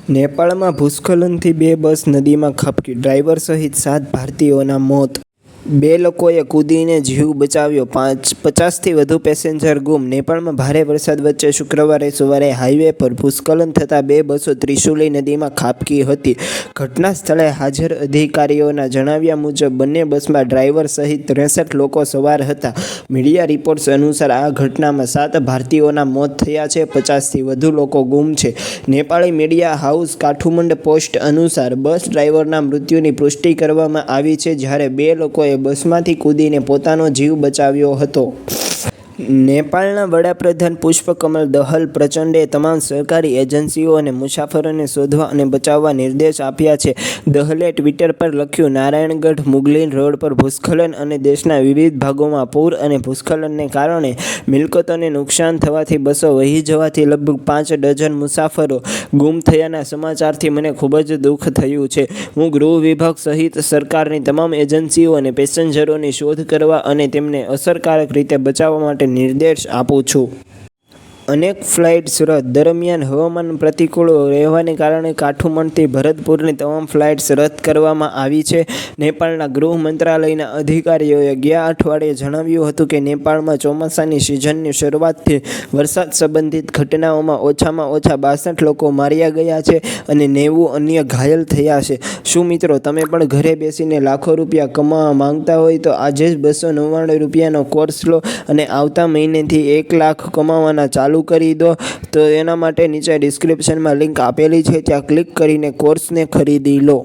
નેપાળમાં ભૂસ્ખલનથી 2 બસ નદીમાં ખાબકી, ડ્રાઈવર સહિત 7 ભારતીયોના મોત. 2 લોકોએ કૂદીને જીવ બચાવ્યો, 50થી વધુ પેસેન્જર ગુમ. નેપાળમાં ભારે વરસાદ વચ્ચે શુક્રવારે સવારે હાઈવે પર ભૂસ્ખલન થતાં 2 બસો ત્રિશુલી નદીમાં ખાબકી હતી. ઘટના સ્થળે હાજર અધિકારીઓના જણાવ્યા મુજબ બંને બસમાં ડ્રાઈવર સહિત 63 લોકો સવાર હતા. મીડિયા રિપોર્ટ્સ અનુસાર આ ઘટનામાં 7 ભારતીયોના મોત થયા છે, 50થી વધુ લોકો ગુમ છે. Nepali media house Kathmandu post અનુસાર બસ ડ્રાઈવરના મૃત્યુની પુષ્ટિ કરવામાં આવી છે, જ્યારે 2 લોકોએ બસમાંથી કૂદીને પોતાનો જીવ બચાવ્યો હતો. નેપાળના વડાપ્રધાન પુષ્પકમલ દહલ પ્રચંડે તમામ સરકારી એજન્સીઓ અને મુસાફરોને શોધવા અને બચાવવા નિર્દેશ આપ્યા છે. દહલે ટ્વિટર પર લખ્યું, નારાયણગઢ મુગલિન રોડ પર ભૂસ્ખલન અને દેશના વિવિધ ભાગોમાં પૂર અને ભૂસ્ખલનને કારણે મિલકતોને નુકસાન થવાથી બસો વહી જવાથી લગભગ 5 ડઝન મુસાફરો ગુમ થયાના સમાચારથી મને ખૂબ જ દુઃખ થયું છે. હું ગૃહ વિભાગ સહિત સરકારની તમામ એજન્સીઓ અને પેસેન્જરોની શોધ કરવા અને તેમને અસરકારક રીતે બચાવવા માટે નિર્દેશ આપું છું. અનેક ફ્લાઇટ્સ રદ. દરમિયાન હવામાન પ્રતિકૂળ રહેવાને કારણે કાઠમંડુથી ભરતપુરની તમામ ફ્લાઇટ્સ રદ કરવામાં આવી છે. નેપાળના ગૃહ મંત્રાલયના અધિકારીઓએ ગયા અઠવાડિયે જણાવ્યું હતું કે નેપાળમાં ચોમાસાની સિઝનની શરૂઆતથી વરસાદ સંબંધિત ઘટનાઓમાં ઓછામાં ઓછા 62 લોકો માર્યા ગયા છે અને 90 અન્ય ઘાયલ થયા છે. શું મિત્રો, તમે પણ ઘરે બેસીને લાખો રૂપિયા કમાવા માંગતા હોય તો આજે જ 299 રૂપિયાનો કોર્સ લો અને આવતા મહિનેથી 1 લાખ કમાવાના ચાલુ કરી દો. તો એના માટે નીચે ડિસ્ક્રિપ્શનમાં લિંક આપેલી છે, ત્યાં ક્લિક કરીને કોર્સને ખરીદી લો.